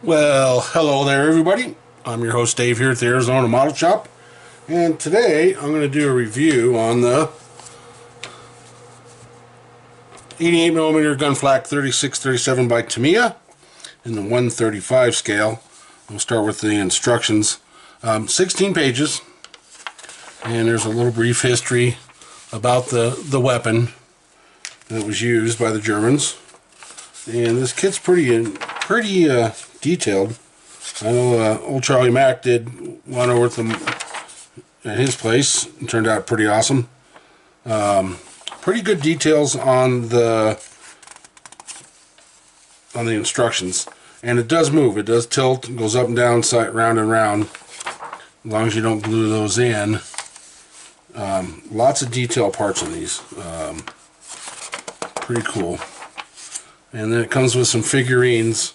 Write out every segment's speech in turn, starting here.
Well, hello there, everybody. I'm your host, Dave, here at the Arizona Model Shop. And today I'm going to do a review on the 88mm gun Flak 3637 by Tamiya in the 135 scale. We'll start with the instructions. 16 pages, and there's a little brief history about the weapon that was used by the Germans. And this kit's pretty detailed. I know old Charlie Mack did one over at his place. It turned out pretty awesome. Pretty good details on the instructions, and it does move. It does tilt. It goes up and down, side, round and round. As long as you don't glue those in. Lots of detail parts on these. Pretty cool. And then it comes with some figurines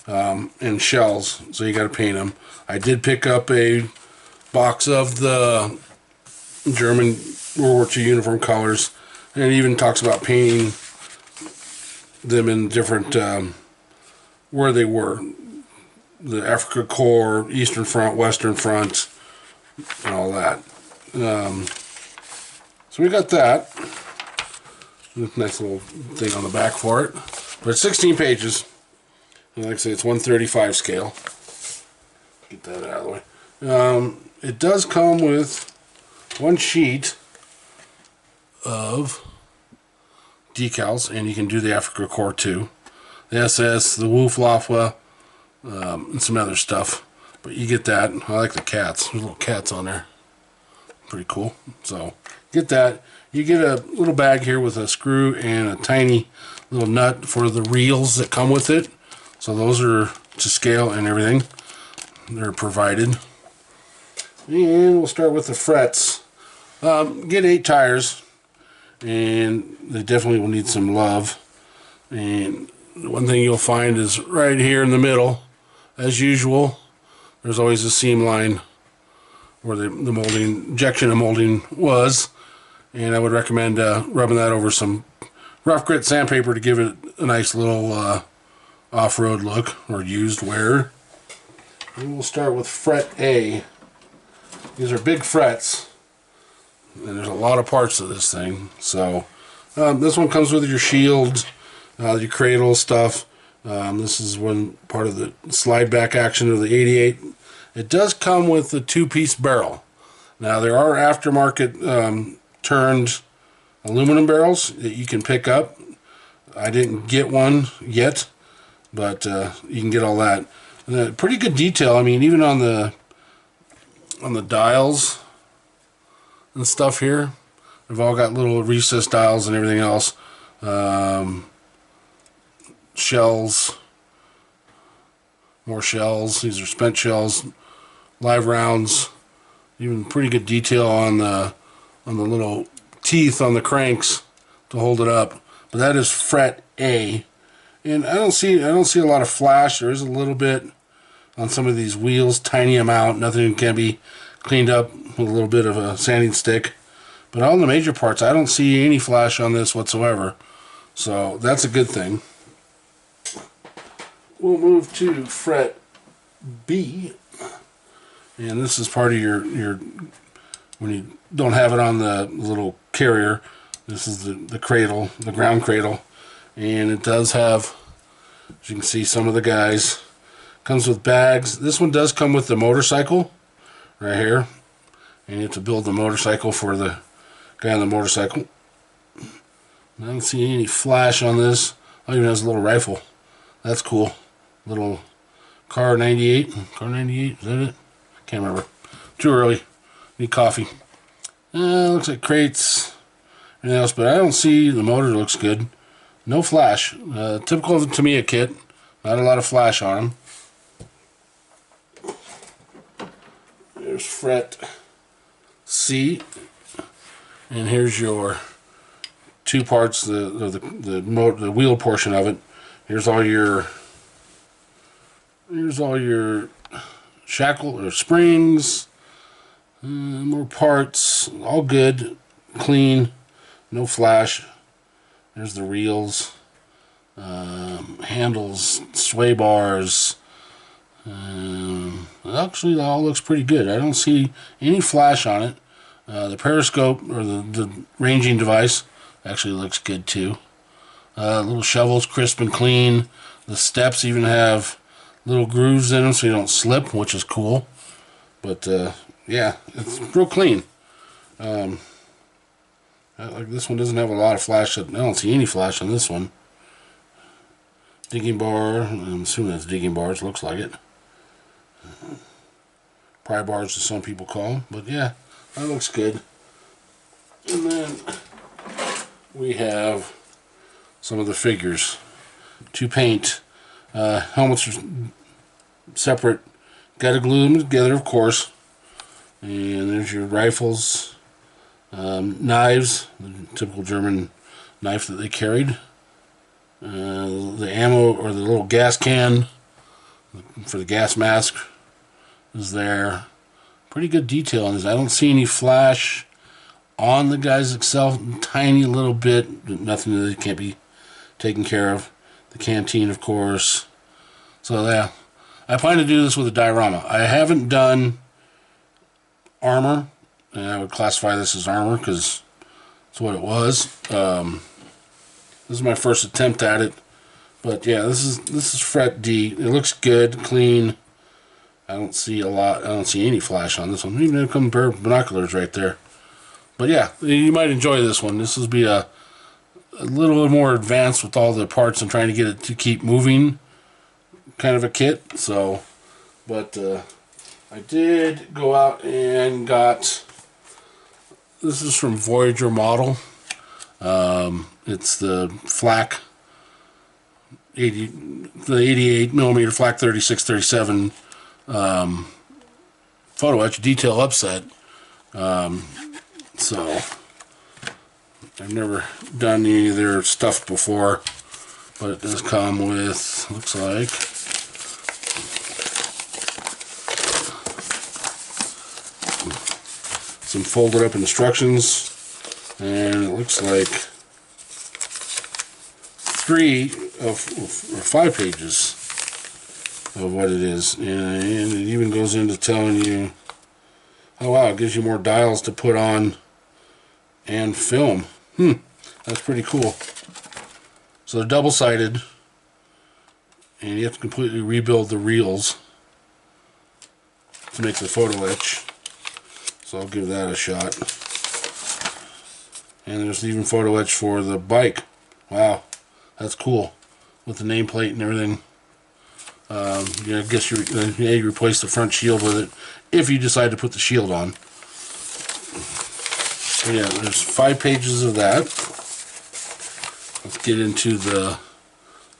and shells, so you got to paint them. I did pick up a box of the German World War II uniform colors, and it even talks about painting them in different where they were. The Africa Corps, Eastern Front, Western Front, and all that. So we got that. Nice little thing on the back for it. But it's 16 pages. And like I say, it's 135 scale. Get that out of the way. It does come with one sheet of decals, and you can do the Africa Corps too. The SS, the Wolfwaffe, and some other stuff. But you get that. I like the cats. There's little cats on there. Pretty cool. So get that. You get a little bag here with a screw and a tiny little nut for the reels that come with it. So those are to scale and everything. They're provided. And we'll start with the frets. Get 8 tires, and they definitely will need some love. And one thing you'll find is right here in the middle, as usual, there's always a seam line where the molding, injection of molding was. And I would recommend rubbing that over some rough grit sandpaper to give it a nice little off-road look, or used wear. And we'll start with fret A. These are big frets, and there's a lot of parts of this thing. So this one comes with your shield, your cradle stuff. This is one part of the slide back action of the 88. It does come with the 2-piece barrel. Now there are aftermarket turned aluminum barrels that you can pick up. I didn't get one yet, but you can get all that. Pretty good detail. I mean, even on the dials and stuff here, they've all got little recessed dials and everything else. Shells, more shells. These are spent shells, live rounds. Even pretty good detail on the little teeth on the cranks to hold it up. But that is fret A, and I don't see a lot of flash. There is a little bit on some of these wheels, tiny amount. Nothing can be cleaned up with a little bit of a sanding stick. But on the major parts, I don't see any flash on this whatsoever. So that's a good thing. We'll move to fret B, and this is part of your when you don't have it on the little carrier. This is the cradle, the ground cradle, and it does have, as you can see, some of the guys. Comes with bags. This one does come with the motorcycle right here, and you have to build the motorcycle for the guy on the motorcycle. I don't see any flash on this. Oh, it even has a little rifle. That's cool. Little car 98. Car 98, is that it? Can't remember. Too early. Need coffee. Looks like crates. Anything else, but I don't see the motor. Looks good. No flash. Typical of the Tamiya kit. Not a lot of flash on them. There's fret C, and here's your 2 parts. The wheel portion of it. Here's all your shackle or springs. More parts. All good, clean, no flash. There's the reels, handles, sway bars, Actually, it all looks pretty good. I don't see any flash on it. The periscope, or the ranging device, actually looks good too. Little shovels, crisp and clean. The steps even have little grooves in them so you don't slip, which is cool. But yeah, it's real clean. Like this one doesn't have a lot of flash. I don't see any flash on this one. Digging bar, I'm assuming that's digging bars, looks like it. Pry bars, as some people call them. But yeah, that looks good. And then we have some of the figures to paint. Helmets are separate. Got to glue them together, of course. And there's your rifles, knives, the typical German knife that they carried. The ammo, or the little gas can for the gas mask, is there. Pretty good detail on this. I don't see any flash on the guys itself. Tiny little bit, but nothing that can't be taken care of. The canteen, of course. So yeah, I plan to do this with a diorama. I haven't done armor, and I would classify this as armor because that's what it was. This is my first attempt at it, but yeah, this is Fret D. It looks good, clean. I don't see any flash on this one. Even a couple pair of binoculars right there. But yeah, you might enjoy this one. This will be a little more advanced with all the parts and trying to get it to keep moving, kind of a kit. So, but I did go out and got. This is from Voyage model. It's the Flak the 88mm Flak 3637 photo etch detail upset. So I've never done any of their stuff before, but it does come with, looks like, some folded up instructions, and it looks like 5 pages of what it is, and it even goes into telling you, oh wow, it gives you more dials to put on and film. That's pretty cool. So they're double-sided, and you have to completely rebuild the reels to make the photo etch. So I'll give that a shot. And there's even photo etch for the bike. Wow, that's cool, with the nameplate and everything. Yeah, I guess you replace the front shield with it if you decide to put the shield on. So yeah, there's 5 pages of that. Let's get into the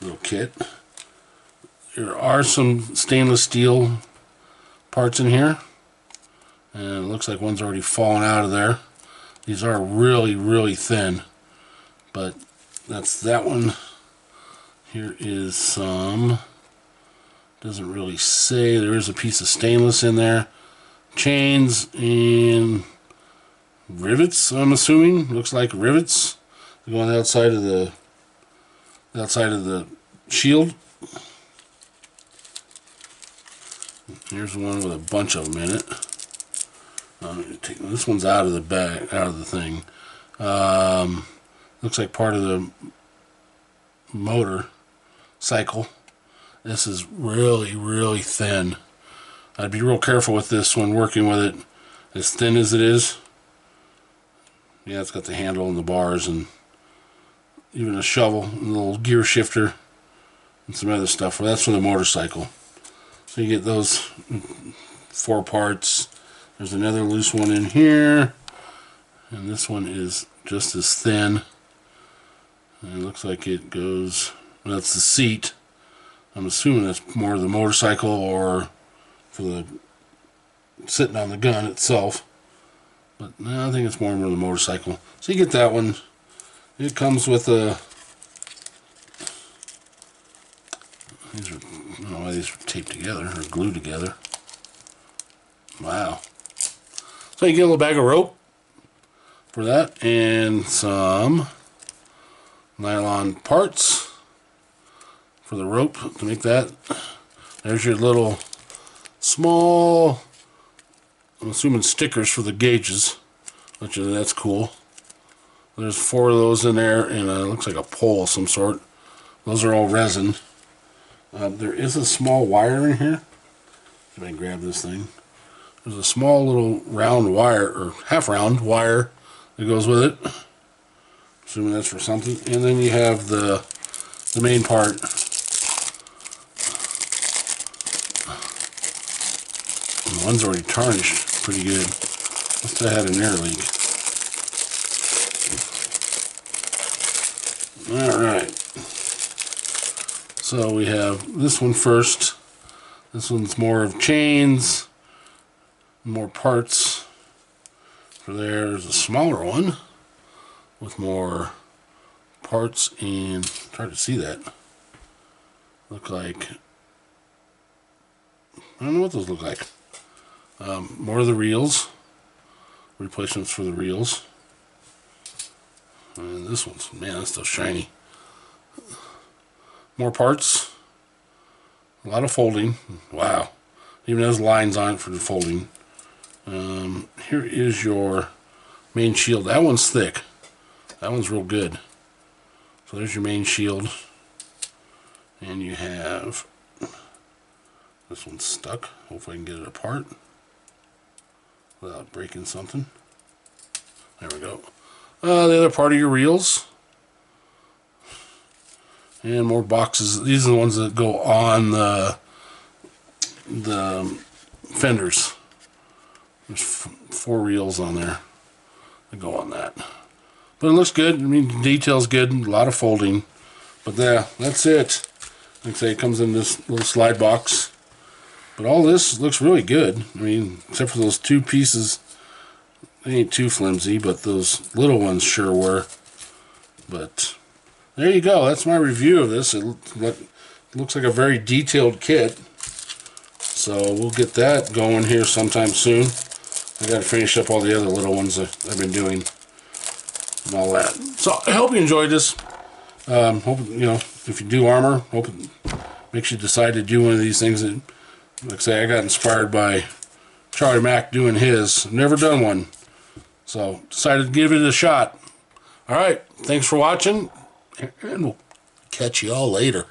little kit. There are some stainless steel parts in here, and it looks like one's already fallen out of there. These are really, really thin, but that's that one. Here is some, doesn't really say, there is a piece of stainless in there. Chains and rivets, I'm assuming. Looks like rivets. They go on the outside of the shield. Here's one with a bunch of them in it. This one's out of the bag, out of the thing. Looks like part of the motor cycle. This is really, really thin. I'd be real careful with this when working with it, as thin as it is. Yeah, it's got the handle and the bars and even a shovel and a little gear shifter and some other stuff. Well, that's for the motorcycle. So you get those 4 parts. There's another loose one in here, and this one is just as thin. And it looks like it goes, well, that's the seat. I'm assuming that's more the motorcycle or for the sitting on the gun itself. But no, I think it's more for the motorcycle. So you get that one. It comes with a, these are, I don't know why these are taped together or glued together. Wow. So you get a little bag of rope for that and some nylon parts for the rope to make that. There's your little small, I'm assuming stickers for the gauges, which that's cool. There's 4 of those in there, and it looks like a pole of some sort. Those are all resin. There is a small wire in here. If I can grab this thing. There's a small little round wire, or half round wire that goes with it. Assuming that's for something. And then you have the main part. And the one's already tarnished pretty good. Must have had an air leak. Alright. So we have this one first. This one's more of chains, more parts. For there's a smaller one with more parts, and it's hard to see that. Look like, I don't know what those look like. More of the reels, replacements for the reels. And this one's, man, that's still shiny. More parts. A lot of folding. Wow. Even has lines on it for the folding. Here is your main shield. That one's thick. That one's real good. So there's your main shield. And you have, this one's stuck. Hopefully I can get it apart without breaking something. There we go. The other part of your reels. And more boxes. These are the ones that go on the fenders. There's 4 reels on there that go on that. But it looks good. I mean, the detail's good. A lot of folding. But yeah, that's it. Like I say, it comes in this little slide box. But all this looks really good. I mean, except for those 2 pieces. They ain't too flimsy, but those little ones sure were. But there you go. That's my review of this. It looks like a very detailed kit. So we'll get that going here sometime soon. I got to finish up all the other little ones that I've been doing and all that. So I hope you enjoyed this. Hope, you know, if you do armor, hope it makes you decide to do one of these things. That, like I say, I got inspired by Charlie Mack doing his. I've never done one, so decided to give it a shot. All right, thanks for watching, and we'll catch you all later.